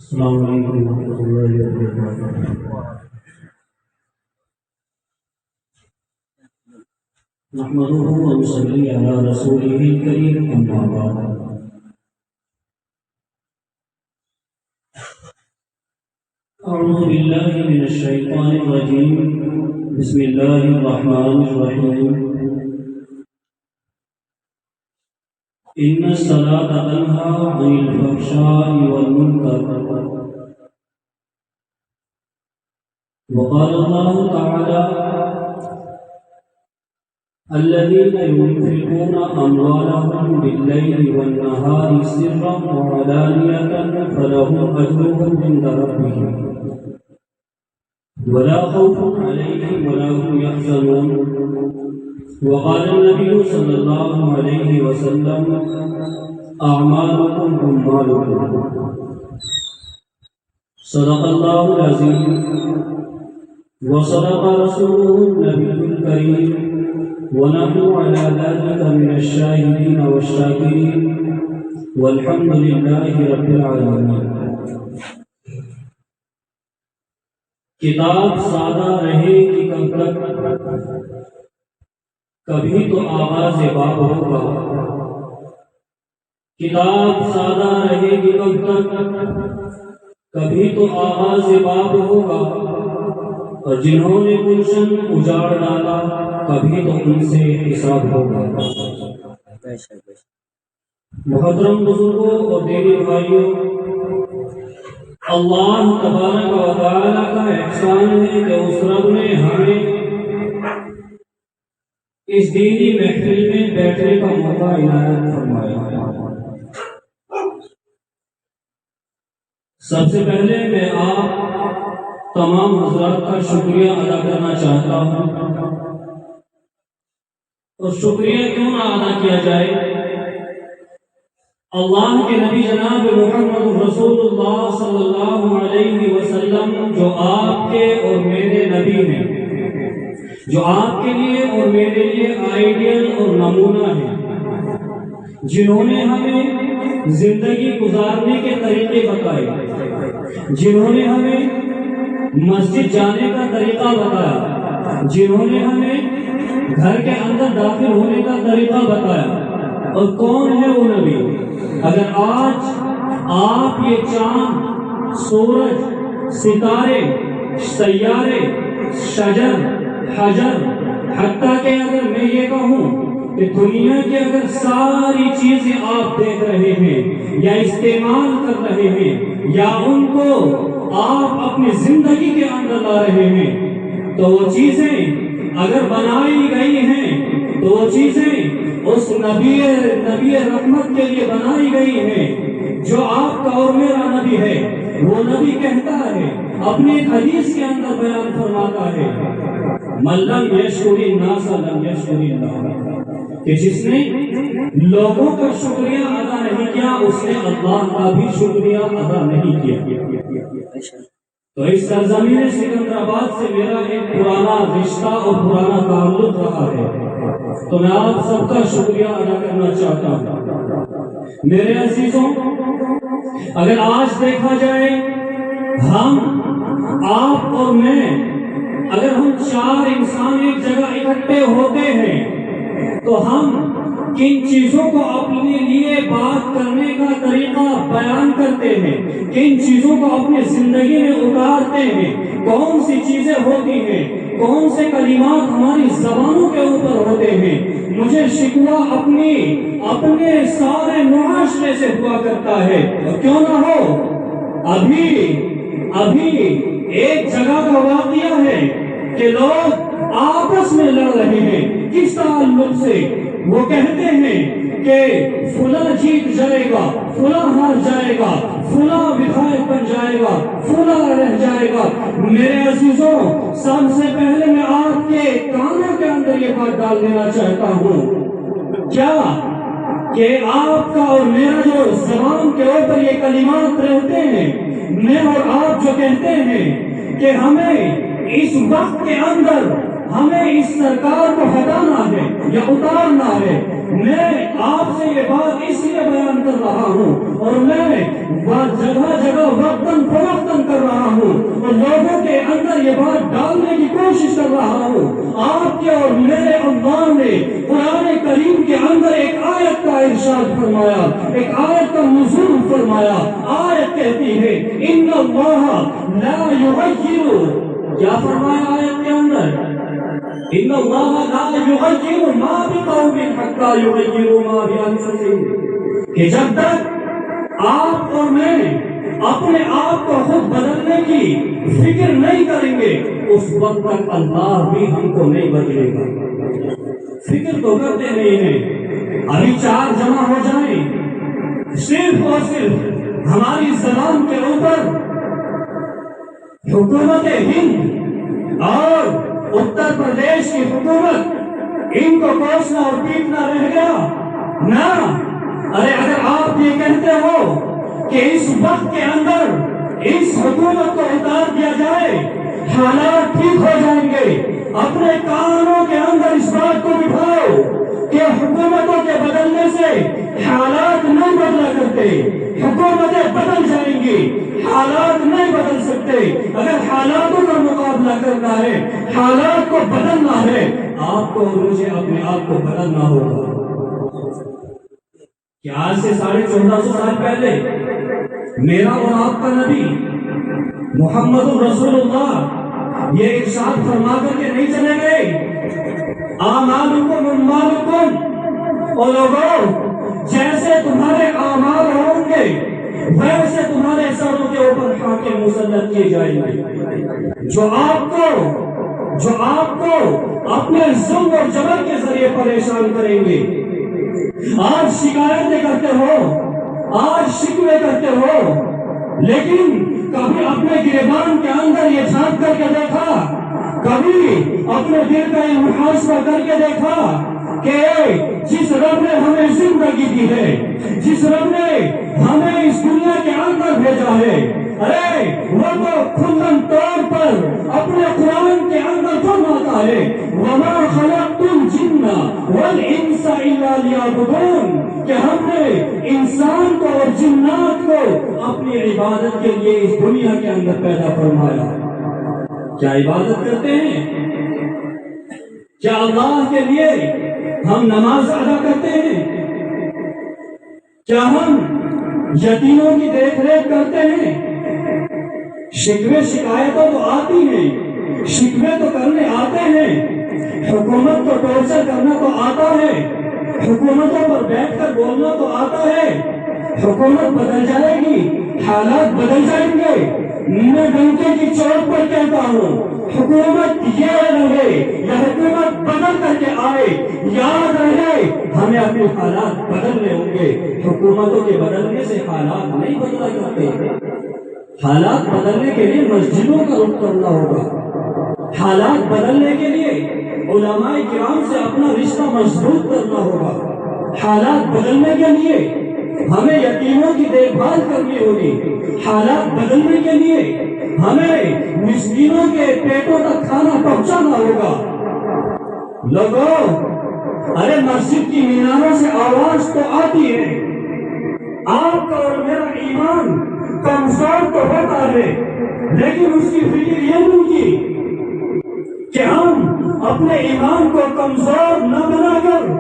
السلام علیکم ورحمۃ اللہ وبرکاتہ۔ نحمده ونصلي على رسوله الكريم أما بعد۔ أعوذ بالله من الشيطان الرجيم، بسم الله الرحمن الرحيم۔ إن الصلاة تنهى عن الفحشاء والمنكر، وقال الله تعالى: الذين ينفقون أموالهم بالليل والنهار سرا وعلانية فلهم أجرهم عند ربهم ولا خوف عليهم ولا هم يحزنون، وقال النبي صلى الله عليه وسلم: أعمالكم أموالكم۔ صدق الله العظيم وصدق رسوله النبي الكريم، ونحن على ذلك من الشاهدين والشاكرين، والحمد لله رب العالمين۔ کتاب سادہ رہے گی کب تک، کبھی تو آغاز باب ہوگا۔ کتاب سادہ رہے گی کب تک، کبھی تو آغاز باب ہوگا، اور جنہوں نے گلشن اجاڑ ڈالا کبھی تو ان سے حساب ہوگا۔ محترم بزرگوں اور دینی بھائیوں، اللہ تبارک و تعالیٰ کا احسان ہے کہ اس رب نے ہمیں اس دینی محفل میں بیٹھنے کا موقع عنایت فرمایا۔ سب سے پہلے میں آپ تمام حضرات کا شکریہ ادا کرنا چاہتا ہوں، اور شکریہ کیوں نہ ادا کیا جائے، اللہ کے نبی جناب محمد رسول اللہ صلی اللہ علیہ وسلم جو آپ کے اور میرے نبی ہیں، جو آپ کے لیے اور میرے لیے آئیڈیل اور نمونہ ہیں، جنہوں نے ہمیں زندگی گزارنے کے طریقے بتائے، جنہوں نے ہمیں مسجد جانے کا طریقہ بتایا، جنہوں نے ہمیں گھر کے اندر داخل ہونے کا طریقہ بتایا۔ اور کون ہے وہ نبی؟ اگر آج آپ یہ چاند، سورج، ستارے، سیارے، شجر، حجر، حتیٰ کہ اگر میں یہ کہوں کہ دنیا کی اگر ساری چیزیں آپ دیکھ رہے ہیں یا استعمال کر رہے ہیں یا ان کو آپ اپنی زندگی کے اندر لا رہے ہیں، تو وہ چیزیں اگر بنائی گئی ہیں تو وہ چیزیں اس نبی رحمت کے لیے بنائی گئی ہیں، جو آپ کا اور میرا نبی ہے۔ وہ نبی کہتا ہے، اپنے ایک حدیث کے اندر بیان فرماتا ہے: من لم یشکر الناس لم یشکر اللہ، کہ جس نے لوگوں کا شکریہ ادا نہیں کیا، اس نے اللہ کا بھی شکریہ ادا نہیں کیا۔ تو اس سرزمین سکندرآباد سے میرا ایک پرانا رشتہ اور پرانا تعلق رہا ہے، تو میں آپ سب کا شکریہ ادا کرنا چاہتا ہوں۔ میرے عزیزوں، اگر آج دیکھا جائے، ہم، آپ اور میں، اگر ہم چار انسان ایک جگہ اکٹھے ہوتے ہیں تو ہم کن چیزوں کو اپنے لیے بات کرنے کا طریقہ بیان کرتے ہیں، کن چیزوں کو اپنی زندگی میں اتارتے ہیں، کون سی چیزیں ہوتی ہیں، کون سے کلمات ہماری زبانوں کے اوپر ہوتے ہیں۔ مجھے شکوہ اپنے سارے معاشرے سے ہوا کرتا ہے، اور کیوں نہ ہو، ابھی ایک جگہ کا واقعہ ہے کہ لوگ آپس میں لڑ رہے ہیں۔ کس تعلق سے؟ وہ کہتے ہیں کہ فلاں جیت جائے گا، فلاں ہار جائے گا، فلاں وفایت بن جائے گا، فلاں رہ جائے گا۔ میرے عزیزوں، سب سے پہلے میں آپ کے کانوں کے اندر یہ بات ڈال دینا چاہتا ہوں، کیا کہ آپ کا اور میرا جو زبان کے اوپر یہ کلمات رہتے ہیں، میں اور آپ جو کہتے ہیں کہ ہمیں اس وقت کے اندر ہمیں اس سرکار کو ہٹانا ہے یا اتارنا ہے، میں آپ سے یہ بات اس لیے بیان کر رہا ہوں، اور میں جگہ جگہ وقتاً اندر یہ بات ڈالنے کی کوشش کر رہا ہوں۔ آپ کے اور میرے اللہ نے قرآن کریم کے اندر ایک آیت کا ارشاد فرمایا، ایک آیت کا نزول فرمایا۔ آیت کہتی ہے ان اللہ لا یغیر، کیا فرمایا آیت کے اندر؟ ان اللہ لا یغیر ما بقوم حتی یغیروا ما بانفسہم، کہ جب تک آپ اور میں اپنے آپ کو خود بدلنے کی فکر نہیں کریں گے اس وقت تک اللہ بھی ہم کو نہیں بدلے گا۔ فکر تو کرتے نہیں ہیں، ابھی 4 جمع ہو جائیں، صرف اور صرف ہماری زبان کے اوپر حکومت ہند اور اتر پردیش کی حکومت ان کو کوسنا اور پیٹنا رہ گیا نہ۔ ارے اگر آپ یہ کہتے ہو کہ اس وقت کے اندر اس حکومت کو اتار دیا جائے حالات ٹھیک ہو جائیں گے، اپنے کانوں کے اندر اس بات کو بٹھاؤ کہ حکومتوں کے بدلنے سے حالات نہیں بدلا کرتے، حکومتیں بدل جائیں گی، حالات نہیں بدل سکتے۔ اگر حالاتوں کا مقابلہ کرنا ہے، حالات کو بدلنا ہے، آپ کو اور مجھے اپنے آپ کو بدلنا ہوگا۔ کہ آج سے 1450 سال پہلے میرا اور آپ کا نبی محمد رسول اللہ یہ ارشاد فرما کر کے نہیں چلے گئے اعمالکم اموالکم، اور لوگوں جیسے تمہارے اعمال ہوں گے ویسے تمہارے سروں کے اوپر حاکم مسلط کیے جائیں گے، جو آپ کو اپنے ظلم اور جبر کے ذریعے پریشان کریں گے۔ آج شکایتیں کرتے ہو، آج شکوے کرتے ہو، لیکن کبھی اپنے گریبان کے اندر یہ جھانک کر کے دیکھا، کبھی اپنے دل کا یہ محاسبہ کر کے دیکھا کہ جس رب نے ہمیں زندگی دی ہے، جس رب نے ہمیں اس دنیا کے اندر بھیجا ہے، ارے وہ تو کھلم طور پر اپنے قرآن کے اندر فرماتا ہے وَمَا خَلَقْتُ الْجِنَّ وَالْإِنسَ إِلَّا لِيَعْبُدُونَ، کہ ہم نے انسان کو اور جنات کو اپنی عبادت کے لیے اس دنیا کے اندر پیدا فرمایا۔ کیا عبادت کرتے ہیں؟ کیا اللہ کے لیے ہم نماز ادا کرتے ہیں؟ کیا ہم یتیموں کی دیکھ ریکھ کرتے ہیں؟ شکوے شکایتوں تو آتی ہیں، شکوے تو کرنے آتے ہیں، حکومت کو ٹارچر کرنا تو آتا ہے، حکومتوں پر بیٹھ کر بولنا تو آتا ہے۔ حکومت بدل جائے گی، حالات بدل جائیں گے، میں ڈنکے کی چوٹ پر کہتا ہوں حکومت یہ رہے یا حکومت بدل کر کے آئے، یاد رہے ہمیں اپنے حالات بدلنے ہوں گے۔ حکومتوں کے بدلنے سے حالات نہیں بدلا کرتے، حالات بدلنے کے لیے مسجدوں کا رخ کرنا ہوگا، حالات بدلنے کے لیے علماء کرام سے اپنا رشتہ مضبوط کرنا ہوگا، حالات بدلنے کے لیے ہمیں یتیموں کی دیکھ بھال کرنی ہوگی، حالات بدلنے کے لیے ہمیں مسکینوں کے پیٹوں تک کھانا پہنچانا ہوگا۔ لوگوں ارے مسجد کی میناروں سے آواز تو آتی ہے، آپ کا اور میرا ایمان کمزور تو ہوتا ہے، لیکن اس کی فکر یہ نہیں کی کہ ہم اپنے ایمان کو کمزور نہ بنا کر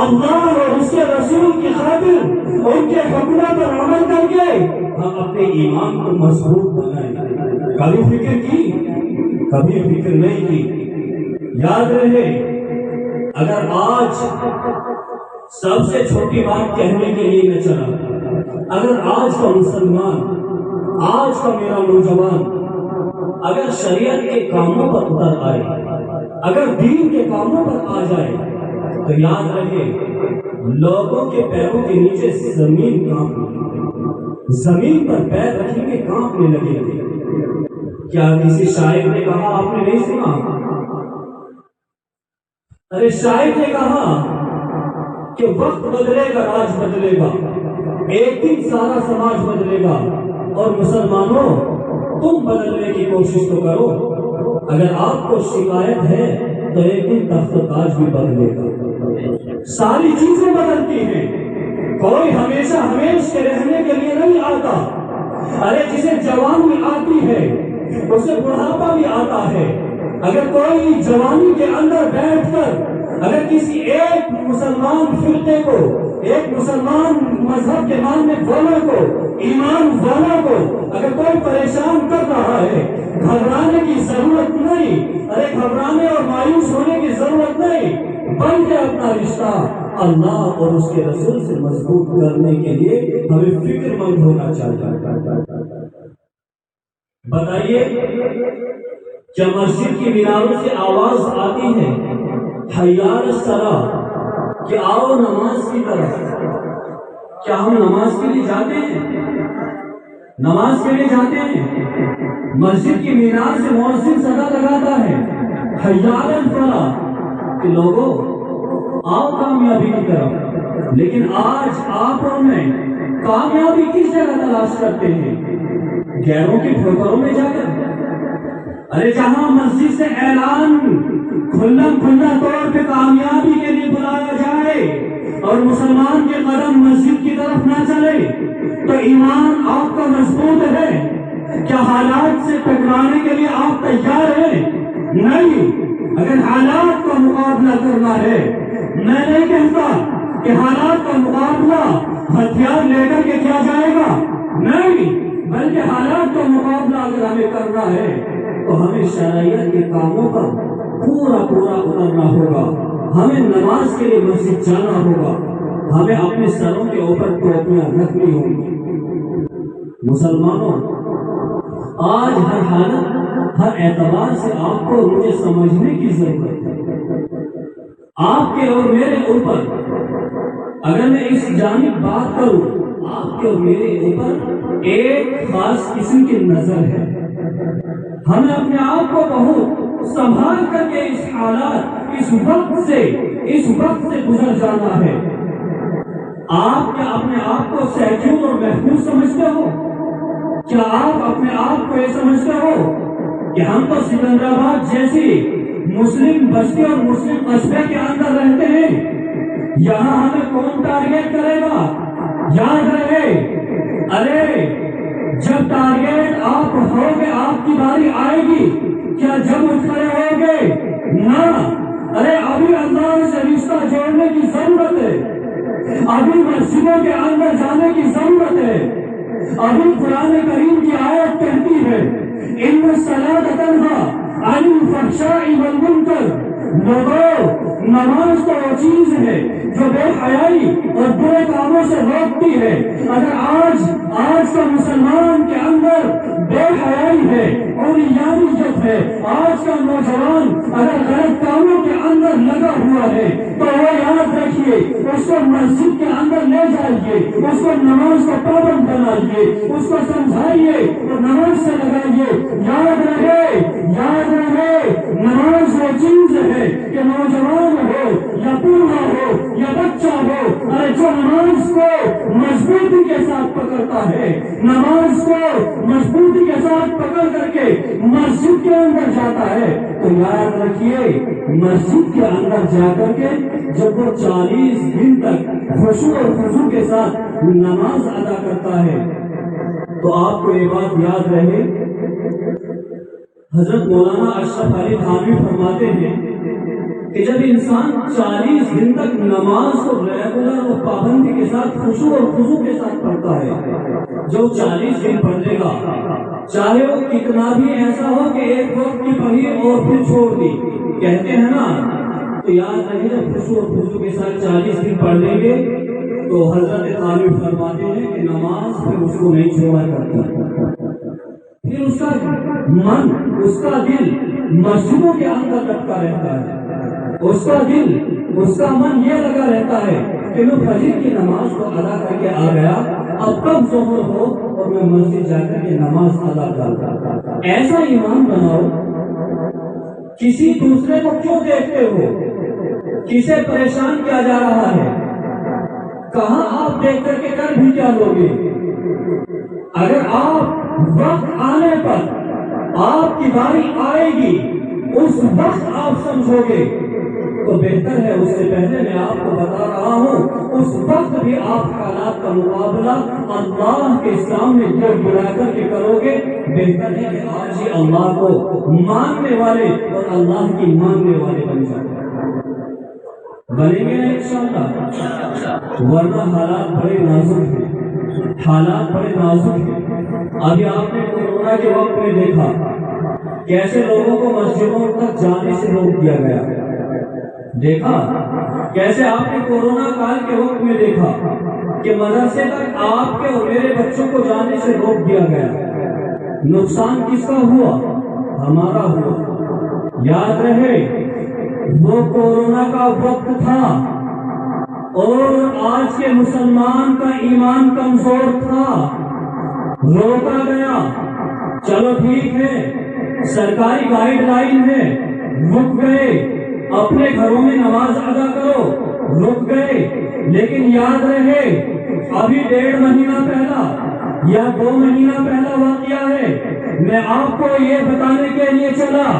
اللہ اور اس کے رسول کی خاطر ان کے حکم پر عمل کر کے ہم اپنے ایمان کو مضبوط بنائیں۔ کبھی فکر کی؟ کبھی فکر نہیں کی۔ یاد رہے اگر آج سب سے چھوٹی بات کہنے کے لیے میں چلا، اگر آج کا مسلمان، آج کا میرا نوجوان اگر شریعت کے کاموں پر اتر آئے، اگر دین کے کاموں پر آ جائے، تو یاد رہے لوگوں کے پیروں کے نیچے زمین کانپے، زمین پر پیر رکھیں گے کانپنے لگے گے۔ کیا کسی شاعر نے کہا، آپ نے نہیں سنا؟ ارے شاعر نے کہا کہ وقت بدلے گا، راج بدلے گا، ایک دن سارا سماج بدلے گا، اور مسلمانوں تم بدلنے کی کوشش تو کرو۔ اگر آپ کو شکایت ہے تو ایک دن تخت و تاج بھی بدلے گا، ساری چیزیں بدلتی ہیں، کوئی ہمیشہ ہمیش کے رہنے کے لیے نہیں آتا۔ ارے جسے جوانی آتی ہے اسے بڑھاپا بھی آتا ہے۔ اگر کوئی جوانی کے اندر بیٹھ کر اگر کسی ایک مسلمان فرقے کو، ایک مسلمان مذہب کے ماننے والوں کو، ایمان والوں کو اگر کوئی پریشان کر رہا ہے، گھبرانے کی ضرورت نہیں، ارے گھبرانے اور مایوس ہونے کی ضرورت نہیں، بلکہ اپنا رشتہ اللہ اور اس کے رسول سے مضبوط کرنے کے لیے ہمیں فکر مند ہونا چاہیے۔ بتائیے، کیا مسجد کی میناروں سے آواز آتی ہے حی علی الصلاۃ کہ آؤ نماز کی طرف؟ کیا ہم نماز کے لیے جاتے ہیں؟ نماز کے لیے جاتے ہیں؟ مسجد کی مینار سے مؤذن صدا لگاتا ہے حی علی الفلاح کہ لوگوں آؤ کامیابی کی طرف، لیکن آج آپ اور میں کامیابی کس جگہ تلاش کرتے ہیں؟ غیروں کے ٹھوکروں میں جا کر؟ ارے جہاں مسجد سے اعلان کھلا طور پہ کامیابی کے لیے بلایا جائے اور مسلمان کے قدم مسجد کی طرف نہ چلے تو ایمان آپ کا مضبوط ہے؟ کیا حالات سے ٹکرانے کے لیے آپ تیار ہیں؟ نہیں۔ اگر حالات کا مقابلہ کرنا ہے، میں نہیں کہتا کہ حالات کا مقابلہ ہتھیار لے کر کے کیا جائے گا، نہیں، بلکہ حالات کا مقابلہ اگر ہمیں کرنا ہے تو ہمیں شرعیت کے کاموں پر پورا اترنا ہوگا، ہمیں نماز کے لیے مسجد جانا ہوگا، ہمیں اپنے سروں کے اوپر ٹوپیاں رکھنی ہوں گی۔ مسلمانوں، آج ہر حالت، ہر اعتبار سے آپ کو مجھے سمجھنے کی ضرورت ہے۔ آپ کے اور میرے اوپر اگر میں اس جانب بات کروں، آپ کے اور میرے اوپر ایک خاص قسم کی نظر ہے۔ ہمیں اپنے آپ کو بہت سنبھال کر کے اس حالات، اس وقت سے گزر جانا ہے۔ آپ کیا اپنے آپ کو سیکیور اور محفوظ سمجھتے ہو؟ کیا آپ اپنے آپ کو یہ سمجھتے ہو کہ ہم تو سکندرآباد جیسی مسلم بستی اور مسلم قصبے کے اندر رہتے ہیں، یہاں ہمیں کون ٹارگیٹ کرے گا؟ یاد رہے، ارے جب ٹارگیٹ آپ ہوگے، آپ کی باری آئے گی، کیا جب اٹھ کھڑے ہوگے؟ نہ، ارے ابھی اللہ سے رشتہ جوڑنے کی ضرورت ہے، ابھی مسجدوں کے اندر جانے کی ضرورت ہے۔ ابھی قرآن کریم کی آیت کہتی ہے ان الصلاۃ تنہی عن الفحشاء والمنکر، لوگوں نماز تو وہ چیز ہے جو بے حیائی اور برے کاموں سے روکتی ہے۔ اگر آج کا مسلمان کے اندر بے حیائی ہے اور یانیت ہے، آج کا نوجوان اگر غلط کاموں کے اندر لگا ہوا ہے تو وہ یاد رکھیے، اس کو مسجد کے اندر لے جائیے، اس کو نماز کا پابند بنائیے، اس کو سمجھائیے اور نماز سے لگائیے۔ یاد رہے نماز وہ چیز ہے کہ نوجوان ہو یا بوڑھا ہو یا بچہ ہو، ارے جو نماز کو مضبوطی کے ساتھ پکڑتا ہے، نماز کو مضبوطی کے ساتھ پکڑ کر کے مسجد کے اندر جاتا ہے، تو یاد رکھیے مسجد کے اندر جا کر کے جب وہ 40 دن تک خشوع اور خضوع کے ساتھ نماز ادا کرتا ہے تو آپ کو یہ بات یاد رہے، حضرت مولانا اشرف علی تھانوی فرماتے ہیں کہ جب انسان 40 دن تک نماز کو ریگولر اور پابندی کے ساتھ خشوع اور خضوع کے ساتھ پڑھتا ہے، جو 40 دن پڑھ لے گا، چاہے وہ کتنا بھی ایسا ہو کہ ایک وقت کی پڑھی اور پھر چھوڑ دی، کہتے ہیں نا، تو یاد رہے جب خشوع اور خضوع کے ساتھ 40 دن پڑھ لیں گے تو حضرت تھانوی فرماتے ہیں کہ نماز پھر اس کو نہیں چھوڑا کرتا، پھر اس کا من، اس کا دل مسجدوں کے اندر لٹکا رہتا ہے، اس کا دل، اس کا من یہ لگا رہتا ہے کہ میں فجر کی نماز کو ادا کر کے آ گیا، اب کب ظہر ہو اور میں مسجد جا کر کے نماز ادا کرتا۔ ایسا ایمان بناؤ، کسی دوسرے کو کیوں دیکھتے ہو؟ کسے پریشان کیا جا رہا ہے؟ کہاں آپ دیکھ کر کے کر بھی کیا لوگے؟ اگر آپ وقت آنے پر آپ کی باری آئے گی، اس وقت آپ سمجھو گے تو بہتر ہے، اس سے پہلے میں آپ کو بتا رہا ہوں اس وقت بھی آپ حالات کا مقابلہ اللہ کے سامنے جو بلا کر کے کرو گے بہتر ہے کہ آج ہی اللہ کو ماننے والے اور اللہ کی ماننے والے بن جائیں۔ بنیں گے نا انشاءاللہ؟ ورنہ حالات بڑے نازک ہیں، حالات بڑے نازک ہیں۔ ابھی آپ نے کورونا کے وقت میں دیکھا کیسے لوگوں کو مسجدوں تک جانے سے روک دیا گیا، دیکھا کیسے آپ نے کورونا کال کے وقت میں دیکھا کہ مدرسے تک آپ کے اور میرے بچوں کو جانے سے روک دیا گیا۔ نقصان کس کا ہوا؟ ہمارا ہوا۔ یاد رہے وہ کورونا کا وقت تھا اور آج کے مسلمان کا ایمان کمزور تھا، روکا گیا۔ چلو ٹھیک ہے، سرکاری گائیڈ لائن ہے، رک گئے، اپنے گھروں میں نماز ادا کرو، رک گئے۔ لیکن یاد رہے ابھی 1.5 مہینہ پہلا یا 2 مہینہ پہلا واقعہ ہے، میں آپ کو یہ بتانے کے لیے چلا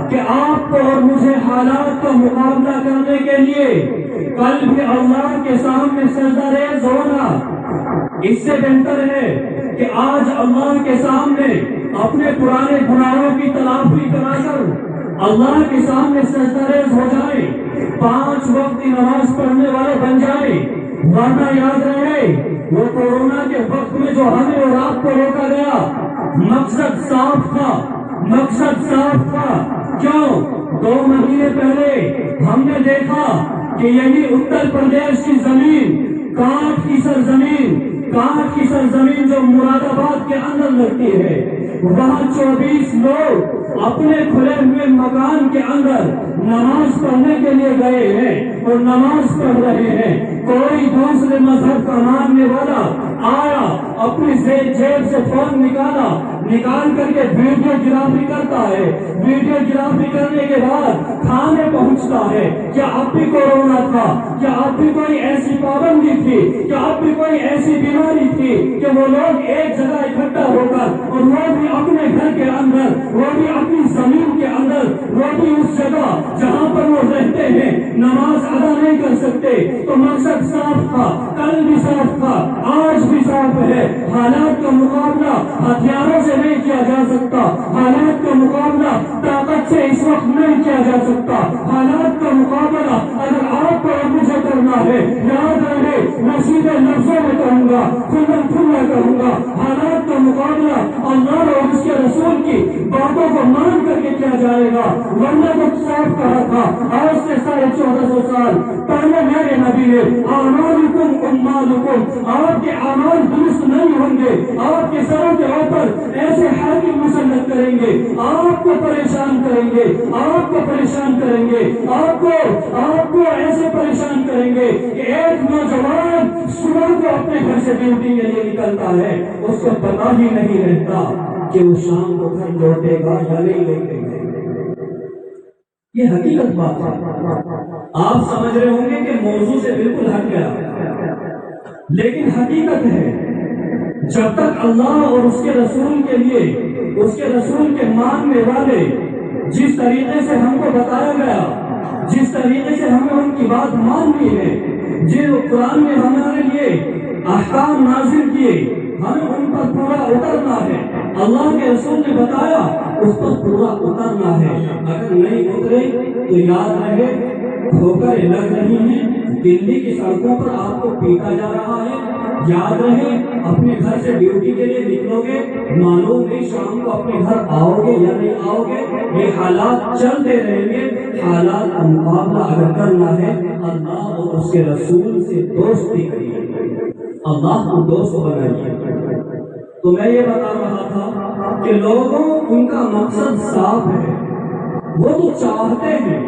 کہ آپ کو اور مجھے حالات کا مقابلہ کرنے کے لیے کل بھی اللہ کے سامنے سجدہ ریز ہونا اس سے بہتر ہے کہ آج اللہ کے سامنے اپنے پرانے گناہوں کی تلافی کرا کر اللہ کے سامنے سجدہ ریز ہو جائے، 5 وقت کی نماز پڑھنے والے بن جائے۔ ورنہ یاد رہے وہ کورونا کے وقت میں جو ہمیں اور آپ کو روکا گیا، مقصد صاف تھا، مقصد صاف تھا۔ کیوں؟ 2 مہینے پہلے ہم نے دیکھا کہ یہی اتر پردیش کی زمین، کانٹ کی سرزمین، کانٹ کی سرزمین جو مراد آباد کے اندر لگتی ہے، وہاں 24 لوگ اپنے کھلے ہوئے مکان کے اندر نماز پڑھنے کے لیے گئے ہیں اور نماز پڑھ رہے ہیں۔ کوئی دوسرے مذہب کا ماننے والا آیا، اپنی جیب سے فون نکال کر کے ویڈیو گرافی کرتا ہے، ویڈیو گرافی کرنے کے بعد تھانے پہنچتا ہے۔ کیا اب بھی کورونا تھا؟ کیا اب بھی کوئی ایسی پابندی تھی؟ کیا اب بھی کوئی ایسی بیماری تھی کہ وہ لوگ ایک جگہ اکٹھا ہو کر اور وہ بھی اپنے گھر کے اندر، وہ بھی اپنی زمین کے اندر، وہ بھی اس جگہ جہاں پر وہ رہتے ہیں نماز ادا نہیں کر سکتے؟ تو مقصد صاف تھا، کل بھی صاف تھا، آج بھی صاف ہے۔ حالات کا مقابلہ ہتھیاروں سے نہیں کیا جا سکتا، حالات کا مقابلہ طاقت سے اس وقت نہیں کیا جا سکتا۔ حالات کا مقابلہ اگر آپ کو مجھے کرنا ہے، یاد رہے میں سیدھے لفظوں میں کہوں گا، کھلا کہوں گا، حالات کا مقابلہ اللہ اور اس کے رسول کی باتوں کو مان کر کے کیا جائے گا۔ ورنہ تو صاف کہا تھا آج سے 1450 سال پہلے میرے نبی نے، اعمالکم اموالکم، آپ کے اعمال درست نہیں ہوں گے، آپ کے سروں کے اوپر ایسے حاکم مسلط کریں گے، آپ کو پریشان کریں گے، آپ کو پریشان کریں گے، آپ کو ایسے پریشان کریں گے کہ ایک نوجوان صبح کو اپنے گھر سے ڈیوٹی کے لیے نکلتا ہے، اس کو پتا بھی نہیں رہتا کہ وہ شام کو گھر لوٹے گا یا نہیں لوٹے گا۔ یہ حقیقت بات ہے۔ آپ سمجھ رہے ہوں گے کہ موضوع سے بالکل ہٹ گیا، لیکن حقیقت ہے جب تک اللہ اور اس کے رسول کے لیے، اس کے رسول کے ماننے والے جس طریقے سے ہم کو بتایا گیا، جس طریقے سے ہمیں ان کی بات ماننی ہے، جو قرآن میں ہمارے لیے احکام نازل کیے، ہمیں ان پر پورا اترنا ہے۔ اللہ کے رسول نے بتایا اس پر پورا اترنا ہے۔ اگر نہیں اترے تو یاد رہے ٹھوکریں لگ رہی ہیں، دلی کی سڑکوں پر آپ کو پیٹا جا رہا ہے۔ یاد رہے اپنے گھر سے ڈیوٹی کے لیے نکلو گے، معلوم نہیں شام کو اپنے گھر آؤ گے یا نہیں آؤ گے۔ یہ حالات چلتے رہیں گے۔ حالات کا مقابلہ اگر کرنا ہے اللہ اور اس کے رسول سے دوستی کریے، اللہ کو دوست بنائیے۔ تو میں یہ بتا رہا تھا کہ لوگوں ان کا مقصد صاف ہے، وہ تو چاہتے ہیں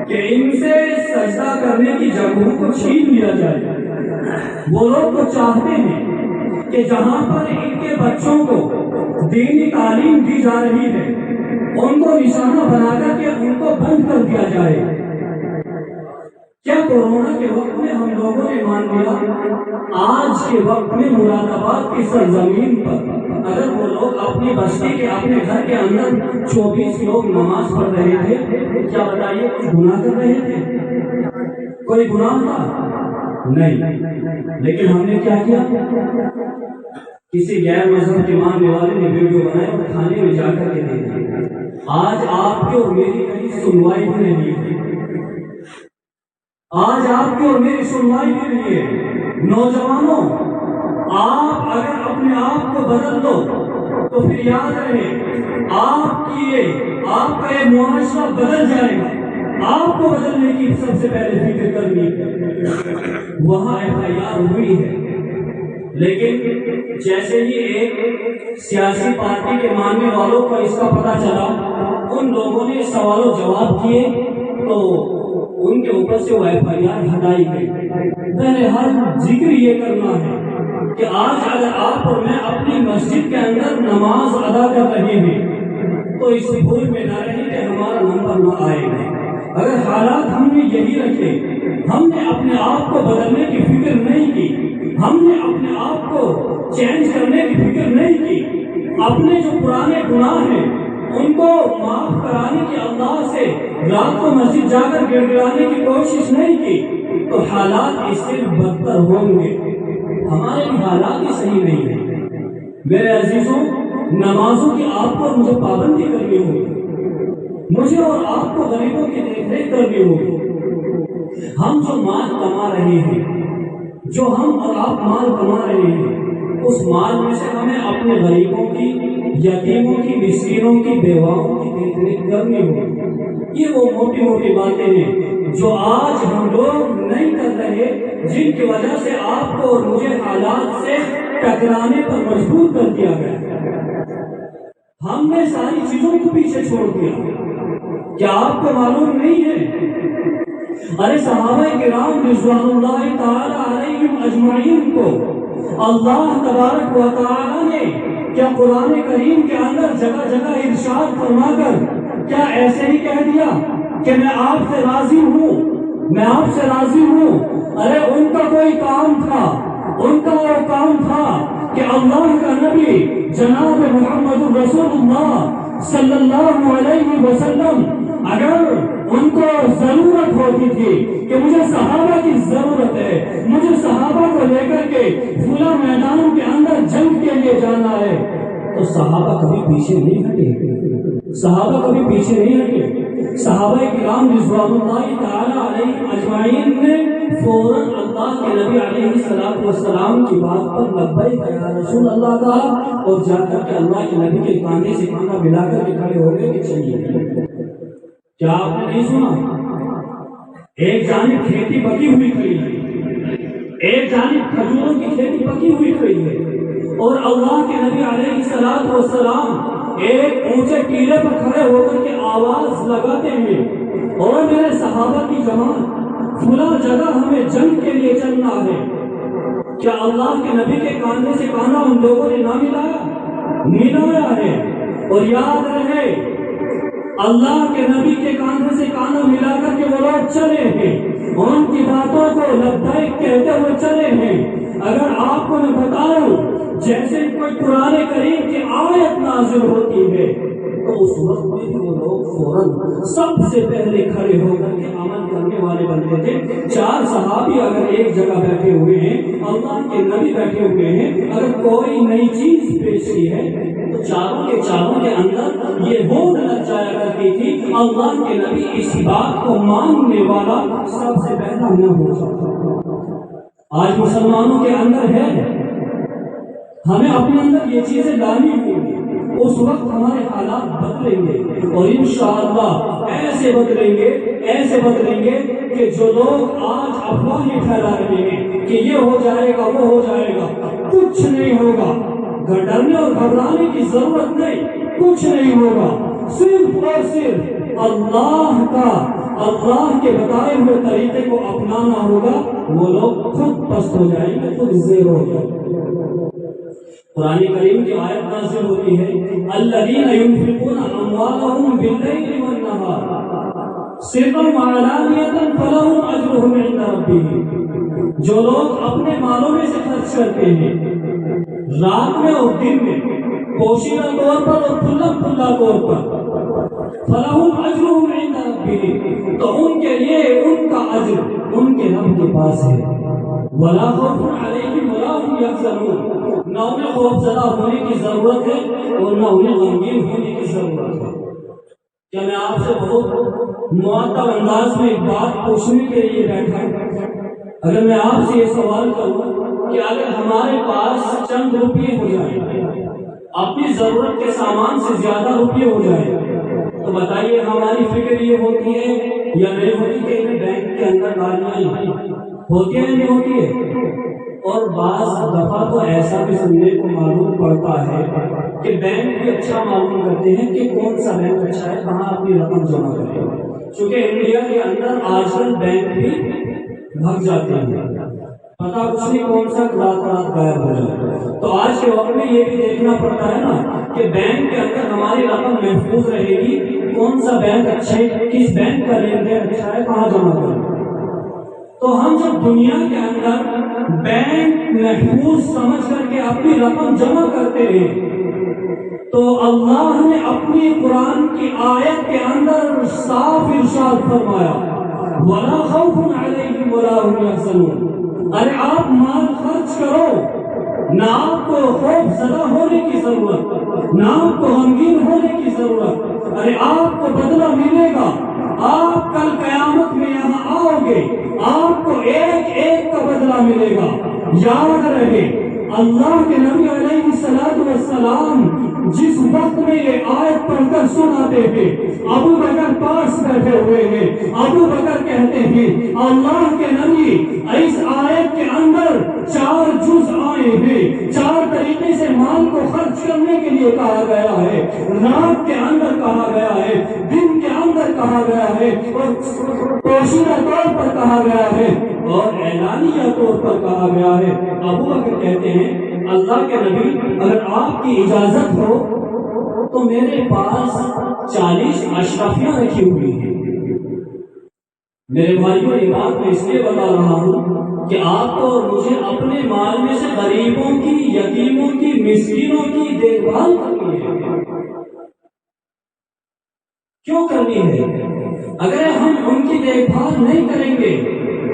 کہ ان سے سجدہ کرنے کی جگہوں کو چھین لیا جائے۔ وہ لوگ تو چاہتے ہیں کہ جہاں پر ان کے بچوں کو دینی تعلیم دی جا رہی ہے ان کو نشانہ بنا کر کے ان کو بند کر دیا جائے۔ کیا کورونا کے وقت میں ہم لوگوں نے مان لیا؟ آج کے وقت میں مراد آباد کی سرزمین پر اگر وہ لوگ اپنی بستی کے اپنے گھر کے اندر 24 لوگ نماز پڑھ رہے تھے، کیا بتائیے کچھ گناہ کر رہے تھے؟ کوئی گناہ تھا؟ نہیں۔ لیکن ہم نے کیا کیا؟ کسی غیر مذہب کے ماننے والے نے ویڈیو بنائے اور تھانے میں جا کر کے دے دیا۔ آج آپ کی اور میری کہیں سنوائی بھی نہیں ہے، آج آپ کی اور میری سنوائی بھی نہیں ہے۔ نوجوانوں، آپ اگر اپنے آپ کو بدل دو تو پھر یاد رہے آپ کا یہ معاشرہ بدل جائے گا۔ آپ کو بدلنے کی سب سے پہلے فکر کرنی ہے۔ وہاں FIR ہوئی ہے، لیکن جیسے ہی ایک سیاسی پارٹی کے ماننے والوں کو اس کا پتہ چلا، ان لوگوں نے سوال و جواب کیے تو ان کے اوپر سے وہ FIR ہٹائی گئی۔ بہرحال ذکر یہ کرنا ہے کہ آج اگر آپ اور میں اپنی مسجد کے اندر نماز ادا کر رہے ہیں تو اس بھول میں نہ رہیں کہ ہمارا نمبر نہ آئے گا۔ اگر حالات ہم نے یہی رکھے، ہم نے اپنے آپ کو بدلنے کی فکر نہیں کی، ہم نے اپنے آپ کو چینج کرنے کی فکر نہیں کی، اپنے جو پرانے گناہ ہیں ان کو معاف کرانے کی اللہ سے رات کو مسجد جا کر گڑ گڑانے کی کوشش نہیں کی تو حالات اس سے بدتر ہوں گے۔ ہمارے حالات ہی صحیح نہیں ہیں۔ میرے عزیزوں، نمازوں کی آپ کو مجھے پابندی کرنی ہوگی، مجھے اور آپ کو غریبوں کی دیکھ ریکھ کرنی ہوگی۔ ہم جو مال کما رہے ہیں، جو ہم اور آپ مال کما رہے ہیں، اس مال میں سے ہمیں اپنے غریبوں کی، یتیموں کی، مسکینوں کی، بیواؤں کی دیکھ ریکھ کرنی ہوگی۔ یہ وہ موٹی موٹی باتیں ہیں جو آج ہم لوگ نہیں کر رہے، جن کی وجہ سے آپ کو اور مجھے حالات سے ٹکرانے پر مجبور کر دیا گیا۔ ہم نے ساری چیزوں کو پیچھے چھوڑ دیا۔ کیا آپ کو معلوم نہیں ہے؟ ارے صحابہ کرام رضوان اللہ تعالی علیہم اجمعین کو اللہ تبارک و تعالی نے کیا قرآن کریم کے اندر جگہ جگہ ارشاد فرما کر کیا ایسے ہی کہہ دیا کہ میں آپ سے راضی ہوں، میں آپ سے راضی ہوں؟ ارے ان کا کوئی کام تھا، ان کا وہ کام تھا کہ اللہ کا نبی جناب محمد رسول اللہ صلی اللہ علیہ وسلم اگر ان کو ضرورت ہوتی تھی کہ مجھے صحابہ کی ضرورت ہے، مجھے صحابہ کو لے کر کے فلاں میدانوں کے اندر جنگ کے لیے جانا ہے، تو صحابہ کبھی پیچھے نہیں ہٹے، صحابہ کبھی پیچھے نہیں ہٹے۔ صحابہ کرام رضوان اللہ تعالی علیہ اجمعین نے فوراً اللہ کے نبی علیہ الصلوۃ والسلام کی بات پر لبیک یا رسول اللہ کہا اور جا کر کے اللہ کے نبی کے کاندھے سے کاندھا ملا کر کے کھڑے ہو گئے کہ چلیے۔ کیا آپ نے نہیں سنا؟ ایک جانب کھیتی پکی ہوئی کھڑی ہے، ایک جانب کھجوروں کی کھیتی پکی ہوئی کھڑی ہے، اور اللہ کے نبی علیہ الصلوۃ والسلام ایک اونچے ٹیلے پر کھڑے ہو کر کے آواز لگاتے ہیں، اور میرے صحابہ کی جماعت فلاں جگہ ہمیں جنگ کے لیے چلنا ہے۔ کیا اللہ کے نبی کے کاندھے سے کاندھا ان لوگوں نے نہ ملایا ہے؟ اور یاد رہے اللہ کے نبی کے کاندھے سے کاندھا ملا کر کے وہ لوگ چلے ہیں، ان کی باتوں کو لبیک کہتے ہوئے چلے ہیں۔ اگر آپ کو میں بتاؤں جیسے کوئی قرآن کریم کی آیت نازل ہوتی ہے تو اس وقت میں بھی وہ لوگ فوراً سب سے پہلے کھڑے ہو کر کے عمل کرنے والے بنتے تھے۔ چار صحابی اگر ایک جگہ بیٹھے ہوئے ہیں، اللہ کے نبی بیٹھے ہوئے ہیں، اگر کوئی نئی چیز پیش کی ہے تو چاروں کے اندر یہ ہوند لگ جایا کرتی تھی اللہ کے نبی اس بات کو ماننے والا سب سے پہلا نہ ہو سکتا۔ آج مسلمانوں کے اندر ہے، ہمیں اپنے اندر یہ چیزیں لانی ہوگی، اس وقت ہمارے حالات بدلیں گے، اور انشاءاللہ ایسے بدلیں گے کہ جو لوگ آج افواہیں پھیلا رہے ہیں کہ یہ ہو جائے گا وہ ہو جائے گا، کچھ نہیں ہوگا۔ ڈرنے اور گھبرانے کی ضرورت نہیں، کچھ نہیں ہوگا۔ صرف اور صرف اللہ کے بتائے ہوئے طریقے کو اپنانا ہوگا، وہ لوگ خود پست ہو جائیں گے، خود زیر ہو جائیں گے۔ قرآن کریم کی آیت نازل ہوتی ہے الذین ينفقون اموالهم باللیل والنہار سرا وعلانیۃ فلہم اجرہم عند ربہم، جو لوگ اپنے مالوں میں سے خرچ کرتے ہیں رات میں اور دن میں، پوشیدہ طور پر اور کھلا طور پر، فلہم اجرہم عند ربہم، تو ان کے لیے ان کا اجر ان کے رب کے پاس ہے۔ ولا خوف علیہم ولا هم یحزنون، نہ انہیں خوف زدہ ہونے کی ضرورت ہے اور نہ انہیں غمگین ہونے کی ضرورت ہے۔ کیا میں آپ سے بہت معطل انداز میں ایک بات پوچھنے کے لیے بیٹھا ہوں؟ اگر میں آپ سے یہ سوال کروں کہ اگر ہمارے پاس چند روپیے ہو جائیں، اپنی ضرورت کے سامان سے زیادہ روپیے ہو جائیں، تو بتائیے ہماری فکر یہ ہوتی ہے یا نہیں ہوتی کہ انہیں بینک کے اندر ڈالنا ہوتی ہے یا نہیں ہوتی ہے؟ اور بعض دفعہ تو ایسا بھی سننے کو معلوم پڑتا ہے کہ بینک بھی اچھا معلوم کرتے ہیں کہ کون سا بینک اچھا ہے، کہاں اپنی رقم جمع کرے۔ چونکہ انڈیا کے اندر آج کل بینک بھی بھگ جاتے ہیں، پتا کچھ نہیں کون سا رات غائب ہو جائے۔ تو آج کے وقت میں یہ بھی دیکھنا پڑتا ہے نا کہ بینک کے اندر ہماری رقم محفوظ رہے گی، کون سا بینک اچھا ہے، کس بینک کا لین دین اچھا ہے، کہاں جمع کریں۔ تو ہم جب دنیا کے اندر بینک محفوظ سمجھ کر کے اپنی رقم جمع کرتے ہیں، تو اللہ نے اپنی قرآن کی آیت کے اندر صاف ارشاد فرمایا وَلَا خَوْفٌ عَلَيْهِمْ وَلَا هُمْ يَحْزَنُونَ۔ ارے آپ مال خرچ کرو، نہ آپ کو خوف زدہ ہونے کی ضرورت، نہ آپ کو غمگین ہونے کی ضرورت۔ ارے آپ کو بدلہ ملے گا، آپ کل قیامت میں یہاں آؤ گے، آپ کو ایک ایک کا بدلہ ملے گا۔ یاد رہے اللہ کے نبی علیہ السلام جس وقت میں یہ آیت پڑھ کر سناتے تھے، ابو بکر پاس بیٹھے ہوئے ہیں، ابو بکر کہتے ہیں اللہ کے نبی اس آیت کے اندر 4 جز آئے ہیں، 4 طریقے سے مال کو خرچ کرنے کے لیے کہا گیا ہے، رات کے اندر کہا گیا ہے، دن کے اندر کہا گیا ہے، اور پوشیدہ طور پر کہا گیا ہے، اور اعلانیہ طور پر کہا گیا ہے۔ ابو بکر کہتے ہیں اللہ کے نبی اگر آپ کی اجازت ہو تو میرے پاس 40 اشرفیاں رکھی ہوئی ہیں۔ میرے بھائیوں یہ بات میں اس لیے بتا رہا ہوں کہ آپ کو اور مجھے اپنے مال میں سے غریبوں کی، یتیموں کی، مسکینوں کی دیکھ بھال کرنی ہے۔ کیوں کرنی ہے؟ اگر ہم ان کی دیکھ بھال نہیں کریں گے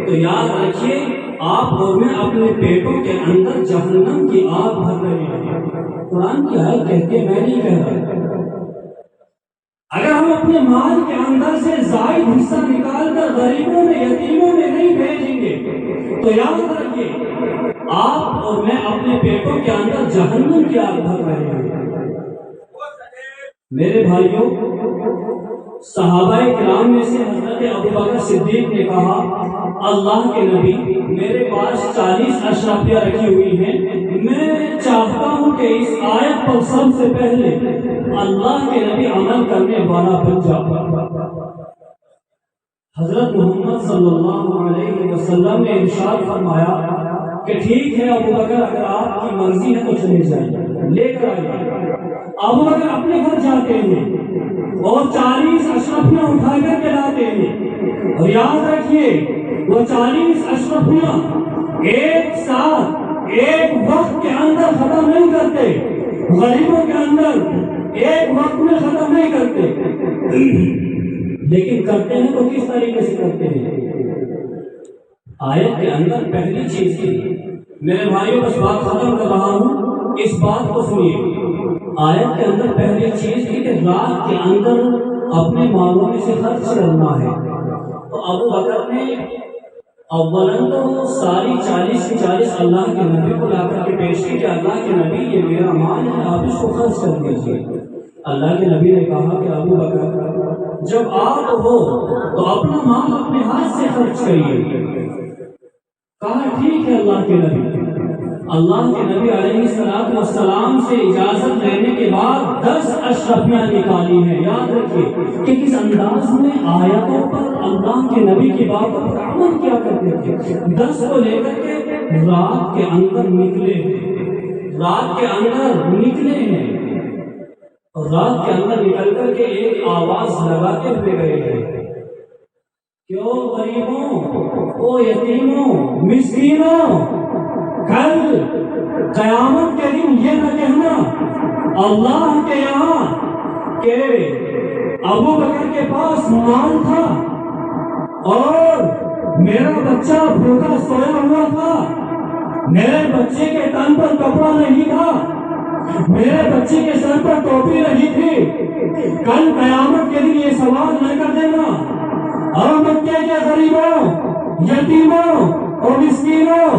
تو یاد رکھیے آپ اور میں اپنے پیٹوں کے اندر جہنم کی آگ بھر رہے ہیں۔ قرآن کی آیت کہتی ہے، میں نہیں کہہ رہا۔ اگر ہم اپنے مال کے اندر سے زائد حصہ نکال کر غریبوں میں، یتیموں میں نہیں بھیجیں گے تو یاد رکھیے آپ اور میں اپنے پیٹوں کے اندر جہنم کی آگ بھر رہے ہیں۔ میرے بھائیوں، صحابہ کرام میں سے حضرت ابوبکر صدیق نے کہا اللہ کے نبی میرے پاس 40 اشرفیاں رکھی ہوئی ہیں، میں چاہتا ہوں کہ اس آیت پر سب سے پہلے اللہ کے نبی عمل کرنے والا بن جاؤ۔ حضرت محمد صلی اللہ علیہ وسلم نے ارشاد فرمایا کہ ٹھیک ہے ابوبکر اگر آپ کی مرضی ہے تو چلے جائیں، لے کر آئیے۔ ابوبکر اپنے گھر جاتے ہیں اور 40 اشرفیاں اٹھا کر کے لاتے ہیں، اور یاد رکھیے وہ 40 اشرفیاں ایک ساتھ ایک وقت کے اندر ختم نہیں کرتے، غریبوں کے اندر ایک وقت میں ختم نہیں کرتے، لیکن کرتے ہیں تو کس طریقے سے کرتے ہیں؟ آیت کے اندر پہلی چیز کی، میرے بھائیوں بس بات ختم کر رہا ہوں، اس بات کو سنیے۔ آیت کے اندر پہلی چیز کی کہ رات کے اندر اپنے مالوں میں سے خرچ کرنا ہے۔ تو ابو بکر نے اولاً تو ساری 40 کی 40 اللہ کے نبی کو لا کر کے پیش کی کہ اللہ کے نبی یہ میرا مال ہے، آپ اس کو خرچ کر دیجیے۔ اللہ کے نبی نے کہا کہ ابو بکر جب آپ ہو تو اپنا مال اپنے ہاتھ سے خرچ کریے۔ کہا ٹھیک ہے اللہ کے نبی۔ اللہ کے نبی علیہ السلام سے اجازت لینے کے بعد 10 اشرفیاں نکالی ہیں۔ یاد رکھیے کہ کس انداز میں آیتوں پر اللہ کے نبی کی باتوں پر عمل کیا کرتے تھے۔ 10 کو لے کر کے رات کے اندر نکلے ہیں، رات کے اندر نکلے ہیں، اور رات کے اندر نکل کر کے ایک آواز لگاتے ہوئے گئے ہیں کہ او غریبوں، او یتیموں، مسکینوں، کل قیامت کے دن یہ نہ کہنا اللہ کے یہاں کہ ابو بکر کے پاس مال تھا اور میرا بچہ بھوکا سویا ہوا تھا میرے بچے کے تن پر کپڑا نہیں تھا، میرے بچے کے سر پر ٹوپی نہیں تھی، کل قیامت کے دن یہ سوال نہ کر دینا اور مکے کے غریبوں، یتیموں اور مسکینوں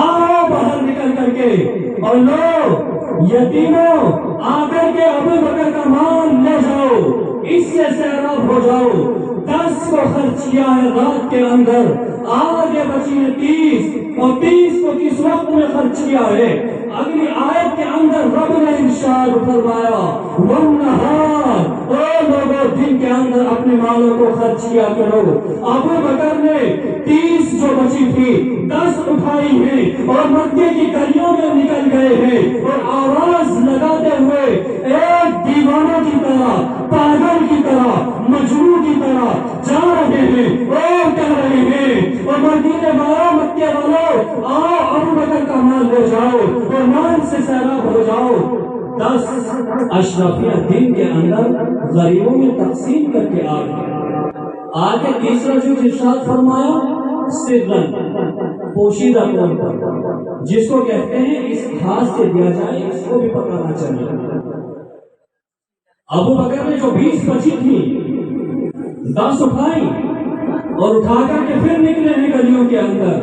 آؤ باہر نکل کر کے، اور لو یتیموں آ کر کے ابو بکر کا مال لے جاؤ، اس سے سیراب ہو جاؤ، 10 کو خرچ کیا ہے رات کے اندر، آگے بچی ہے 30، اور 30 کو کس وقت میں خرچ کیا ہے؟ اگلی آیت کے اندر رب نے ارشاد فرمایا وَالنَّهَارِ، اے لوگوں دن کے اندر اپنے مالوں کو خرچ کیا کرو۔ ابو بکر نے 30 جو بچی تھی 10 اٹھائی ہیں اور مکے کی گلیوں میں نکل گئے ہیں اور آواز لگاتے ہوئے ایک دیوانوں کی طرح، پاگل کی طرح، مجنون کی طرح جا رہے ہیں اور کہہ رہے ہیں اور مدینے والوں، مکے والوں، آؤ ابو بکر کا مال لے جاؤ اور مال سے سیراب ہو جاؤ۔ 10 اشرفیہ دن کے اندر غریبوں میں تقسیم کر کے آ گئے۔ آگے تیسرا جو ارشاد فرمایا سرن، پوشیدہ طور پر، جس کو کہتے ہیں اس ہاتھ سے دیا جائے اس کو بھی پتہ نہ چلے۔ ابو بکر نے جو 20 بچی تھی 10 اٹھائی اور اٹھا کر کے پھر نکلے ہیں گلیوں کے اندر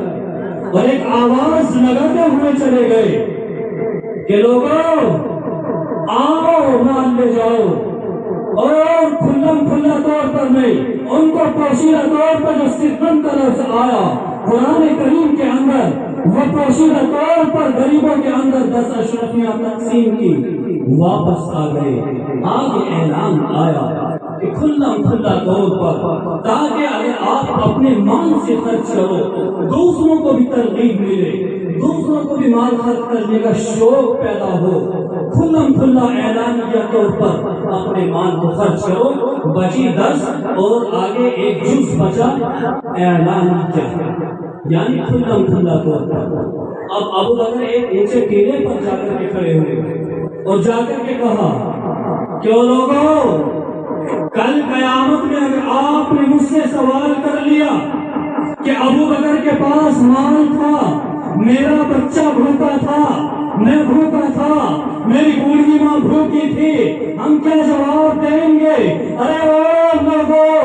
اور ایک آواز لگاتے ہوئے چلے گئے کہ لوگوں آؤ مال لے جاؤ، اور کھلم کھلا طور پر نہیں، ان کو پوشیدہ طور پر جو سرن کا لفظ آیا قرآن کریم کے اندر، وہ پوشیدہ طور پر غریبوں کے اندر 10 اشرفیاں تقسیم کی، واپس آ گئے۔ آگے اعلان آیا کہ کھلا کھلا طور پر، تاکہ اگر آپ اپنے مال سے خرچ کرو دوسروں کو بھی ترغیب ملے، دوسروں کو بھی مال خرچ کرنے کا شوق پیدا ہو، کھلم کھلا اعلانیہ طور پر اپنے مال کو خرچ کرو۔ بچی 10 اور آگے ایک جز بچا اعلانیہ، یعنی کھلم کھلا طور پر۔ اب ابو بکر ایک اونچے ٹیلے پر جا کر کے کھڑے ہوئے اور جا کر کے کہا کہ لوگوں کل قیامت میں اگر آپ نے مجھ سے سوال کر لیا کہ ابو بکر کے پاس مال تھا، میرا بچہ بھوکا تھا، میں بھوکا تھا، میری بوڑھی ماں بھوکی تھی، ہم کیا جواب دیں گے؟ ارے او لوگوں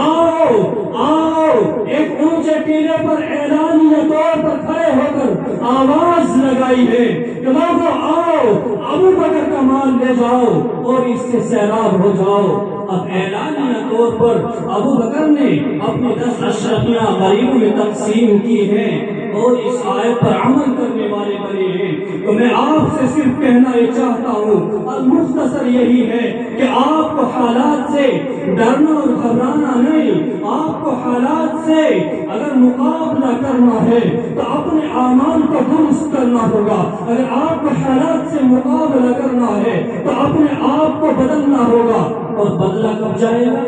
آؤ آؤ، ایک اونچے ٹیلے پر اعلانیہ طور پر کھڑے ہو کر آواز لگائی ہے کہ لوگوں آؤ ابو بکر کا مال لے جاؤ اور اس سے سیراب ہو جاؤ۔ اب اعلانیہ طور پر ابو بکر نے اپنی 10 اشرفیاں غریبوں میں تقسیم کی ہیں اور اس آیت پر عمل کرنے والے بنے ہیں۔ تو میں آپ سے صرف کہنا یہ چاہتا ہوں، اور مختصر یہی ہے کہ آپ کو حالات سے ڈرنا اور گھبرانا نہیں، آپ کو حالات سے اگر مقابلہ کرنا ہے تو اپنے اعمال کو درست کرنا ہوگا، اگر آپ کو حالات سے مقابلہ کرنا ہے تو اپنے آپ کو بدلنا ہوگا۔ اور بدلہ کب جائے گا؟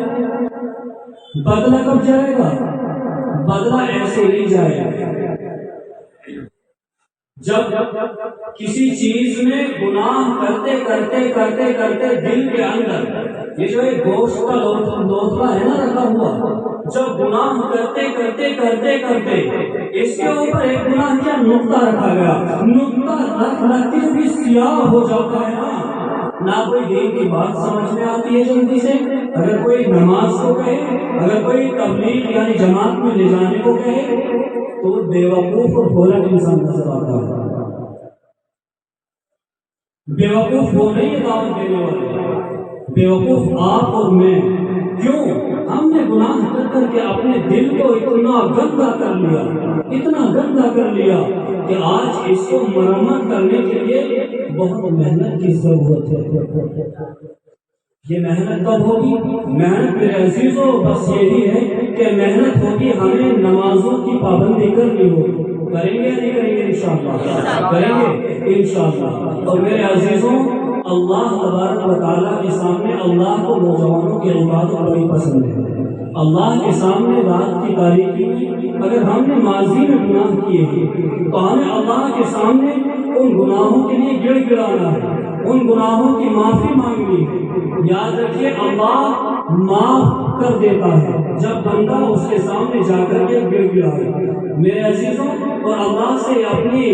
بدلہ کب جائے گا؟ بدلہ ایسے ہی جائے گا جب کسی چیز میں گناہ کرتے کرتے کرتے کرتے دل کے اندر یہ جو ایک گوشت کا لوتھڑا ہے نا رکھا ہوا، جب گناہ کرتے کرتے کرتے کرتے اس کے اوپر ایک گناہ کیا نقطہ رکھا گیا، نقطہ رکھ رکھ کے بھی سیاہ ہو جاتا ہے نہ کوئی دین کی بات سمجھ میں آتی ہے جلدی سے، اگر کوئی نماز کو کہے، اگر کوئی تبلیغ یعنی جماعت میں لے جانے کو کہے تو بے وقوف اور بھولا انسان نظر آتا ہے۔ بے وقوف وہ نہیں دعوت دینے والے، بے وقوف آپ اور میں۔ کیوں؟ ہم نے گناہ کر کر کے اپنے دل کو اتنا گندا کر لیا، اتنا گندا کر لیا کہ آج اس کو مرمت کرنے کے لیے بہت محنت کی ضرورت ہے۔ یہ محنت کب ہوگی؟ محنت میرے عزیزوں بس یہی ہے کہ محنت ہوگی ہمیں نمازوں کی پابندی کرنی ہوگی۔ کریں گے یا نہیں کریں گے؟ انشاءاللہ کریں گے انشاءاللہ۔ اور میرے عزیزوں اللہ تبارک و تعالیٰ کے سامنے اللہ کو نوجوانوں کی عبادت بڑی پسند ہے۔ اللہ کے سامنے رات کی تاریکی میں اگر ہم نے ماضی میں گناہ کیے ہیں تو ہمیں اللہ کے سامنے ان گناہوں کے لیے گڑ گڑانا ہے، ان گناہوں کی معافی مانگنی ہے۔ یاد رکھیے اللہ معاف کر دیتا ہے جب بندہ اس کے سامنے جا کر کے گر گرائے۔ میرے عزیزوں، اور اللہ سے اپنی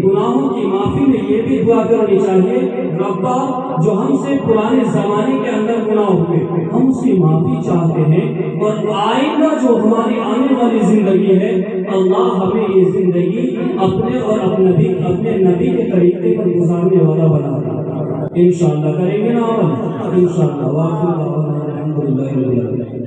گناہوں کی معافی میں یہ بھی دعا کرنی چاہیے، ربا جو ہم سے پرانے زمانے کے اندر گناہ ہوئے ہم اس کی معافی چاہتے ہیں، اور آئندہ جو ہماری آنے والی زندگی ہے اللہ ہمیں یہ زندگی اپنے اور اپنے نبی کے طریقے پر گزارنے والا بنا دے۔ انشاءاللہ کریں گے نا؟ انشاءاللہ۔ واخر دعوانا الحمدللہ رب العالمین۔